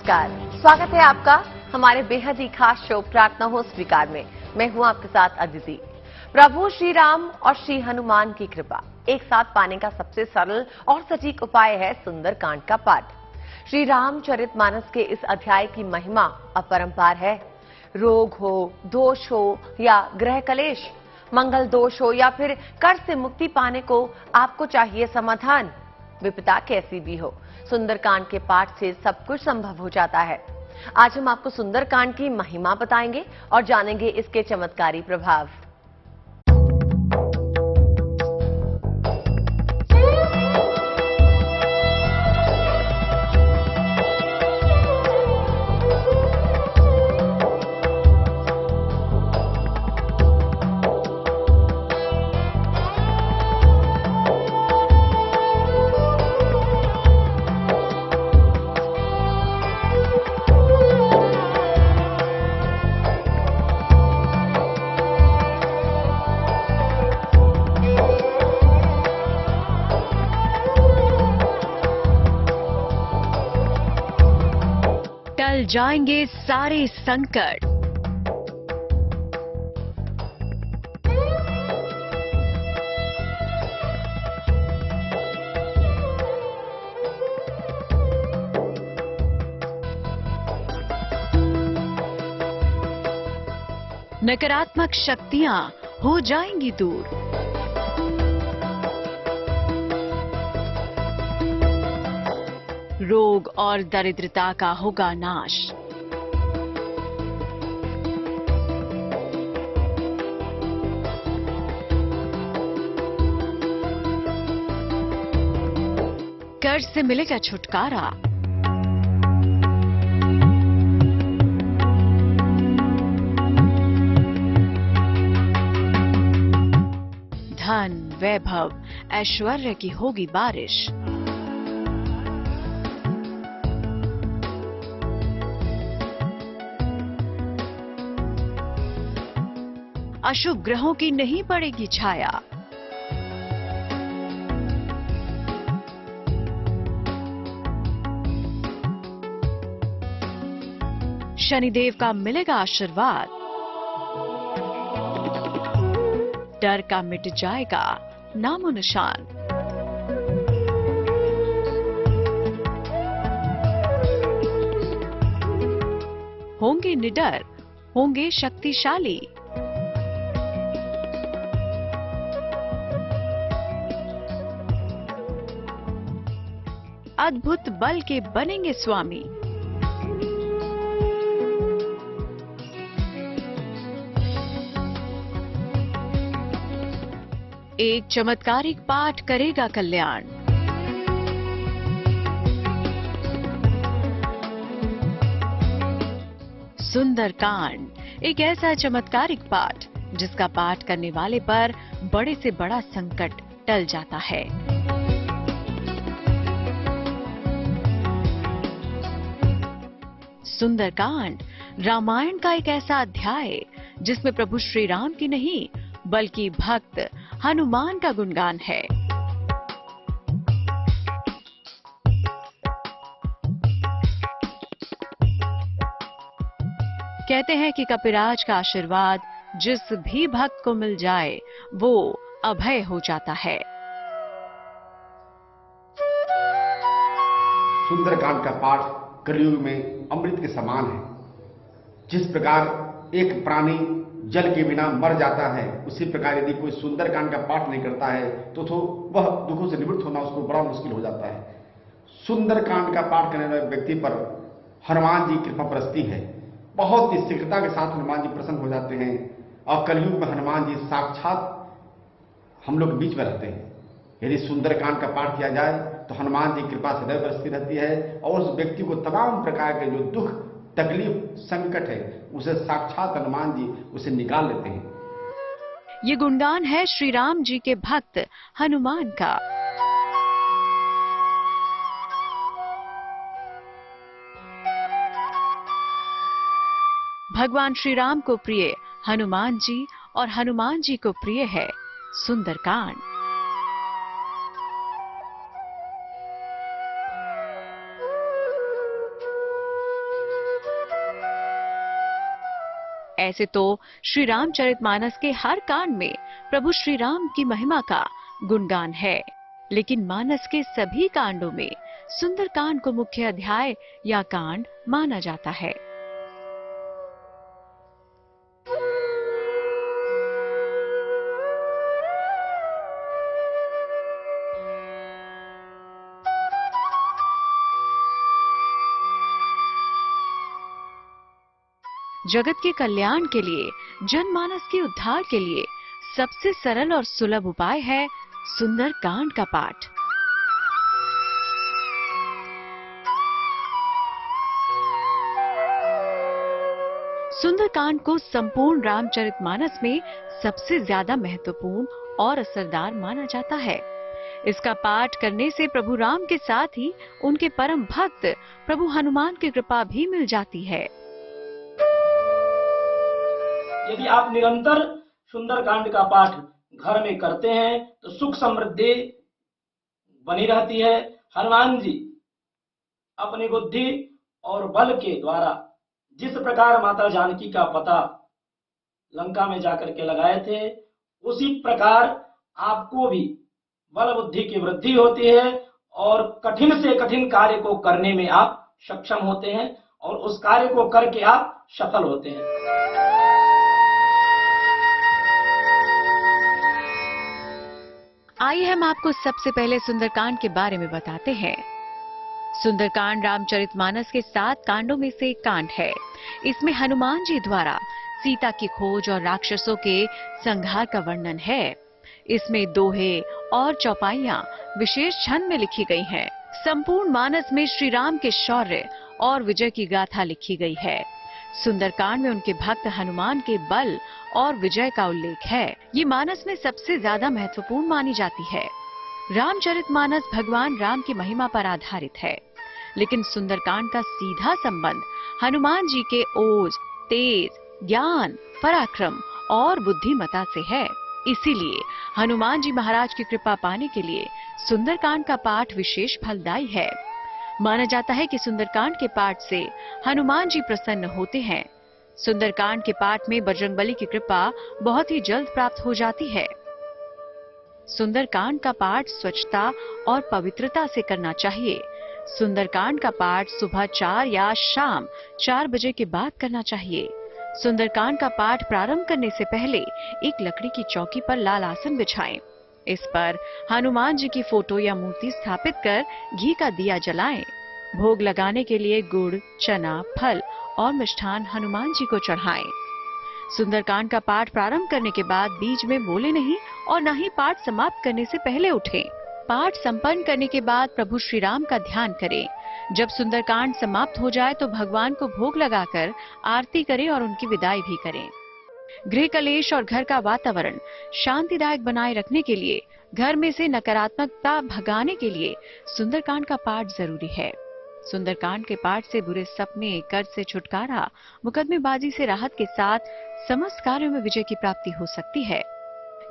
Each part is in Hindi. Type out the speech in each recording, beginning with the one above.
नमस्कार, स्वागत है आपका हमारे बेहद ही खास शो प्रार्थना हो स्वीकार में। मैं हूं आपके साथ अदिति। प्रभु श्री राम और श्री हनुमान की कृपा एक साथ पाने का सबसे सरल और सटीक उपाय है सुंदरकांड का पाठ। श्री रामचरितमानस के इस अध्याय की महिमा अपरंपार है। रोग हो, दोष हो या ग्रह कलेश, मंगल दोष हो या फिर कर्ज से मुक्ति पाने को आपको चाहिए समाधान, विपदा कैसी भी हो, सुंदरकांड के पाठ से सब कुछ संभव हो जाता है। आज हम आपको सुंदरकांड की महिमा बताएंगे और जानेंगे इसके चमत्कारी प्रभाव। टल जाएंगे सारे संकट। नकारात्मक शक्तियां हो जाएंगी दूर। रोग और दरिद्रता का होगा नाश। कर्ज से मिलेगा छुटकारा। धन, वैभव, ऐश्वर्य की होगी बारिश। अशुभ ग्रहों की नहीं पड़ेगी छाया। शनिदेव का मिलेगा आशीर्वाद। डर का मिट जाएगा नामो निशान। होंगे निडर, होंगे शक्तिशाली। अद्भुत बल के बनेंगे स्वामी। एक चमत्कारिक पाठ करेगा कल्याण। सुंदरकांड एक ऐसा चमत्कारिक पाठ जिसका पाठ करने वाले पर बड़े से बड़ा संकट टल जाता है। सुंदरकांड रामायण का एक ऐसा अध्याय जिसमें प्रभु श्री राम की नहीं बल्कि भक्त हनुमान का गुणगान है। कहते हैं कि कपिराज का आशीर्वाद जिस भी भक्त को मिल जाए वो अभय हो जाता है। सुंदरकांड का पाठ कलयुग में अमृत के समान है। जिस प्रकार एक प्राणी जल के बिना मर जाता है, उसी प्रकार यदि कोई सुंदरकांड का पाठ नहीं करता है तो वह दुखों से निवृत्त होना उसको बड़ा मुश्किल हो जाता है। सुंदरकांड का पाठ करने वाले व्यक्ति पर हनुमान जी कृपा बरसती है। बहुत ही शीघ्रता के साथ हनुमान जी प्रसन्न हो जाते हैं और कलयुग में हनुमान जी साक्षात हम लोग बीच में रहते हैं। यदि सुंदरकांड का पाठ किया जाए तो हनुमान जी कृपा सदैव बरसती रहती है और उस व्यक्ति को तमाम प्रकार के जो दुख, तकलीफ, संकट है उसे साक्षात हनुमान जी उसे निकाल लेते हैं। ये गुणगान है श्री राम जी के भक्त हनुमान का। भगवान श्री राम को प्रिय हनुमान जी और हनुमान जी को प्रिय है सुंदरकांड। ऐसे तो श्री रामचरितमानस के हर कांड में प्रभु श्री राम की महिमा का गुणगान है, लेकिन मानस के सभी कांडों में सुंदर कांड को मुख्य अध्याय या कांड माना जाता है। जगत के कल्याण के लिए, जनमानस के उद्धार के लिए सबसे सरल और सुलभ उपाय है सुंदर कांड का पाठ। सुंदर कांड को संपूर्ण रामचरितमानस में सबसे ज्यादा महत्वपूर्ण और असरदार माना जाता है। इसका पाठ करने से प्रभु राम के साथ ही उनके परम भक्त प्रभु हनुमान की कृपा भी मिल जाती है। यदि आप निरंतर सुंदरकांड का पाठ घर में करते हैं तो सुख समृद्धि बनी रहती है। हनुमान जी अपनी बुद्धि और बल के द्वारा जिस प्रकार माता जानकी का पता लंका में जाकर के लगाए थे, उसी प्रकार आपको भी बल बुद्धि की वृद्धि होती है और कठिन से कठिन कार्य को करने में आप सक्षम होते हैं और उस कार्य को करके आप सफल होते हैं। आइए हम आपको सबसे पहले सुंदरकांड के बारे में बताते हैं। सुंदरकांड रामचरितमानस के 7 कांडों में से एक कांड है। इसमें हनुमान जी द्वारा सीता की खोज और राक्षसों के संहार का वर्णन है। इसमें दोहे और चौपाइयां विशेष छंद में लिखी गई हैं। संपूर्ण मानस में श्री राम के शौर्य और विजय की गाथा लिखी गई है। सुंदरकांड में उनके भक्त हनुमान के बल और विजय का उल्लेख है। ये मानस में सबसे ज्यादा महत्वपूर्ण मानी जाती है। रामचरितमानस भगवान राम की महिमा पर आधारित है, लेकिन सुंदरकांड का सीधा संबंध हनुमान जी के ओज, तेज, ज्ञान, पराक्रम और बुद्धिमता से है। इसीलिए हनुमान जी महाराज की कृपा पाने के लिए सुंदरकांड का पाठ विशेष फलदायी है। माना जाता है कि सुंदरकांड के पाठ से हनुमान जी प्रसन्न होते हैं। सुंदरकांड के पाठ में बजरंगबली की कृपा बहुत ही जल्द प्राप्त हो जाती है। सुंदरकांड का पाठ स्वच्छता और पवित्रता से करना चाहिए। सुंदरकांड का पाठ सुबह 4 या शाम 4 बजे के बाद करना चाहिए। सुंदरकांड का पाठ प्रारंभ करने से पहले एक लकड़ी की चौकी पर लाल आसन बिछाएं। इस पर हनुमान जी की फोटो या मूर्ति स्थापित कर घी का दिया जलाएं। भोग लगाने के लिए गुड़, चना, फल और मिष्ठान हनुमान जी को चढ़ाएं। सुंदरकांड का पाठ प्रारंभ करने के बाद बीच में बोले नहीं और न ही पाठ समाप्त करने से पहले उठें। पाठ संपन्न करने के बाद प्रभु श्री राम का ध्यान करें। जब सुंदरकांड समाप्त हो जाए तो भगवान को भोग लगाकर आरती करें और उनकी विदाई भी करें। गृह कलेश और घर का वातावरण शांतिदायक बनाए रखने के लिए, घर में से नकारात्मकता भगाने के लिए सुंदरकांड का पाठ जरूरी है। सुंदरकांड के पाठ से बुरे सपने, कर्ज से छुटकारा, मुकदमेबाजी से राहत के साथ समस्त कार्यों में विजय की प्राप्ति हो सकती है।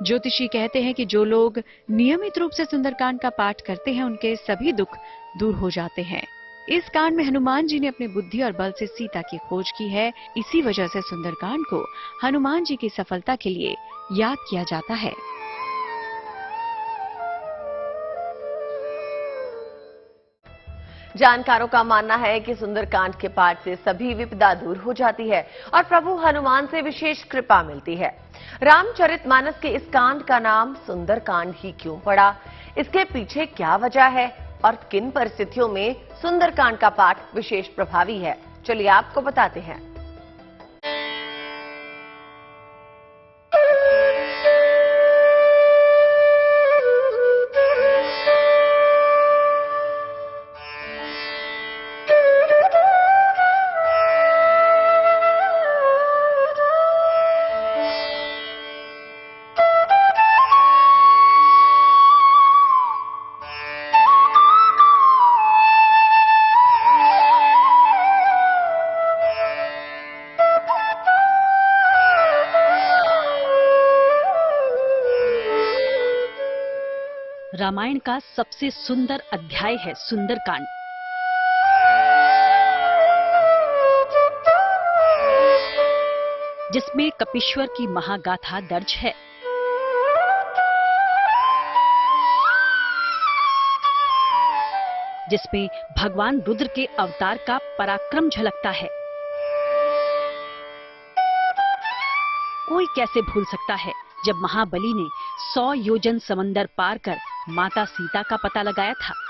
ज्योतिषी कहते हैं कि जो लोग नियमित रूप से सुंदरकांड का पाठ करते हैं, उनके सभी दुख दूर हो जाते हैं। इस कांड में हनुमान जी ने अपनी बुद्धि और बल से सीता की खोज की है। इसी वजह से सुंदरकांड को हनुमान जी की सफलता के लिए याद किया जाता है। जानकारों का मानना है कि सुंदरकांड के पाठ से सभी विपदा दूर हो जाती है और प्रभु हनुमान से विशेष कृपा मिलती है। रामचरितमानस के इस कांड का नाम सुंदरकांड ही क्यों पड़ा? इसके पीछे क्या वजह है और किन परिस्थितियों में सुंदरकांड का पाठ विशेष प्रभावी है? चलिए आपको बताते हैं। रामायण का सबसे सुंदर अध्याय है सुंदरकांड। जिसमें कपीश्वर की महागाथा दर्ज है। जिसमें भगवान रुद्र के अवतार का पराक्रम झलकता है। कोई कैसे भूल सकता है जब महाबली ने 100 योजन समंदर पार कर माता सीता का पता लगाया था।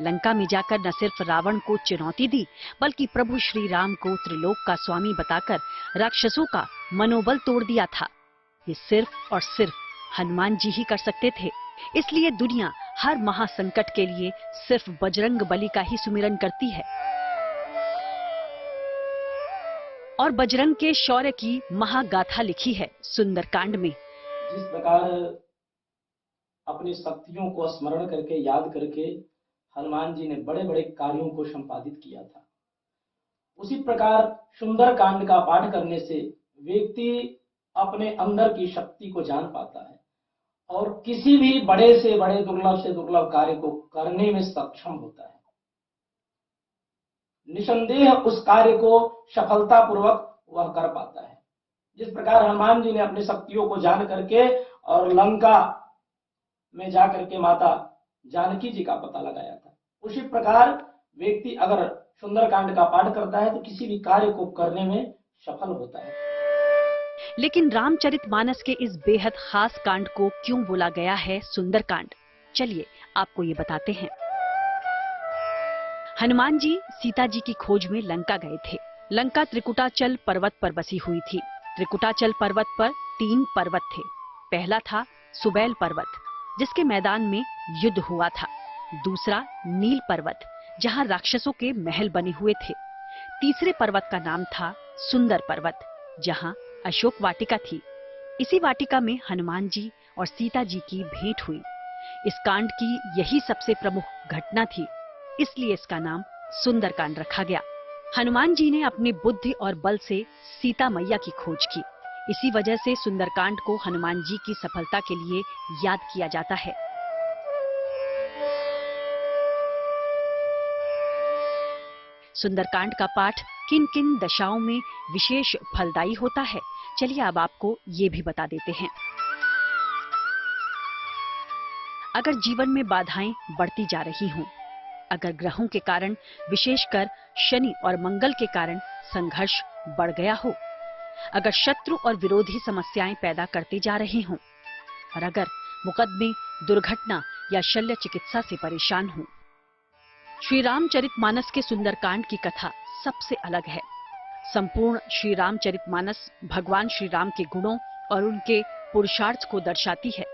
लंका में जाकर न सिर्फ रावण को चुनौती दी, बल्कि प्रभु श्री राम को त्रिलोक का स्वामी बताकर राक्षसों का मनोबल तोड़ दिया था। ये सिर्फ और सिर्फ हनुमान जी ही कर सकते थे। इसलिए दुनिया हर महासंकट के लिए सिर्फ बजरंग बली का ही सुमिरन करती है। और बजरंग के शौर्य की महागाथा लिखी है सुंदरकांड में। जिस प्रकार अपनी शक्तियों को स्मरण करके, याद करके हनुमान जी ने बड़े बड़े कार्यों को संपादित किया था, उसी प्रकार सुंदरकांड का पाठ करने से व्यक्ति अपने अंदर की शक्ति को जान पाता है और किसी भी बड़े से दुर्लभ कार्य को करने में सक्षम होता है। निसंदेह उस कार्य को सफलतापूर्वक वह कर पाता है। जिस प्रकार हनुमान जी ने अपनी शक्तियों को जान करके और लंका में जाकर के माता जानकी जी का पता लगाया था, उसी प्रकार व्यक्ति अगर सुंदरकांड का पाठ करता है तो किसी भी कार्य को करने में सफल होता है। लेकिन रामचरितमानस के इस बेहद खास कांड को क्यों बोला गया है सुंदरकांड, चलिए आपको ये बताते हैं। हनुमान जी सीता जी की खोज में लंका गए थे। लंका त्रिकुटाचल पर्वत पर बसी हुई थी। त्रिकुटाचल पर्वत पर 3 पर्वत थे। पहला था सुबैल पर्वत, जिसके मैदान में युद्ध हुआ था। दूसरा नील पर्वत, जहां राक्षसों के महल बने हुए थे। तीसरे पर्वत का नाम था सुंदर पर्वत, जहां अशोक वाटिका थी। इसी वाटिका में हनुमान जी और सीता जी की भेंट हुई। इस कांड की यही सबसे प्रमुख घटना थी, इसलिए इसका नाम सुंदरकांड रखा गया। हनुमान जी ने अपनी बुद्धि और बल से सीता मैया की खोज की। इसी वजह से सुंदरकांड को हनुमान जी की सफलता के लिए याद किया जाता है। सुंदरकांड का पाठ किन किन दशाओं में विशेष फलदायी होता है, चलिए अब आपको ये भी बता देते हैं। अगर जीवन में बाधाएं बढ़ती जा रही हों, अगर ग्रहों के कारण, विशेषकर शनि और मंगल के कारण संघर्ष बढ़ गया हो, अगर शत्रु और विरोधी समस्याएं पैदा करते जा रहे हों, और अगर मुकदमे, दुर्घटना या शल्य चिकित्सा से परेशान हों। श्री रामचरितमानस के सुंदरकांड की कथा सबसे अलग है। संपूर्ण श्री रामचरितमानस भगवान श्री राम के गुणों और उनके पुरुषार्थ को दर्शाती है।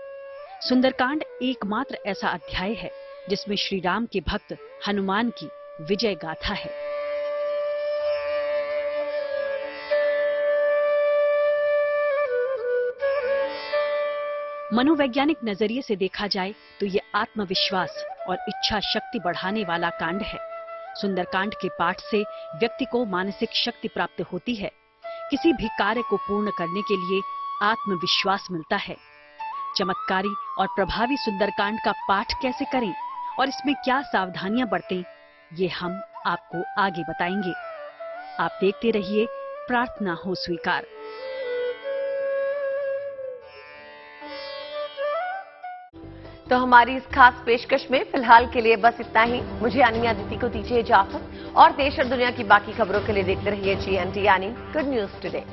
सुंदरकांड एकमात्र ऐसा अध्याय है जिसमें श्री राम के भक्त हनुमान की विजय गाथा है। मनोवैज्ञानिक नजरिए से देखा जाए तो ये आत्मविश्वास और इच्छा शक्ति बढ़ाने वाला कांड है। सुंदरकांड के पाठ से व्यक्ति को मानसिक शक्ति प्राप्त होती है। किसी भी कार्य को पूर्ण करने के लिए आत्मविश्वास मिलता है। चमत्कारी और प्रभावी सुंदरकांड का पाठ कैसे करें और इसमें क्या सावधानियां बरतें, ये हम आपको आगे बताएंगे। आप देखते रहिए प्रार्थना हो स्वीकार। तो हमारी इस खास पेशकश में फिलहाल के लिए बस इतना ही। मुझे यानी अदिति को दीजिए इजाजत और देश और दुनिया की बाकी खबरों के लिए देखते रहिए GNT यानी गुड न्यूज टुडे।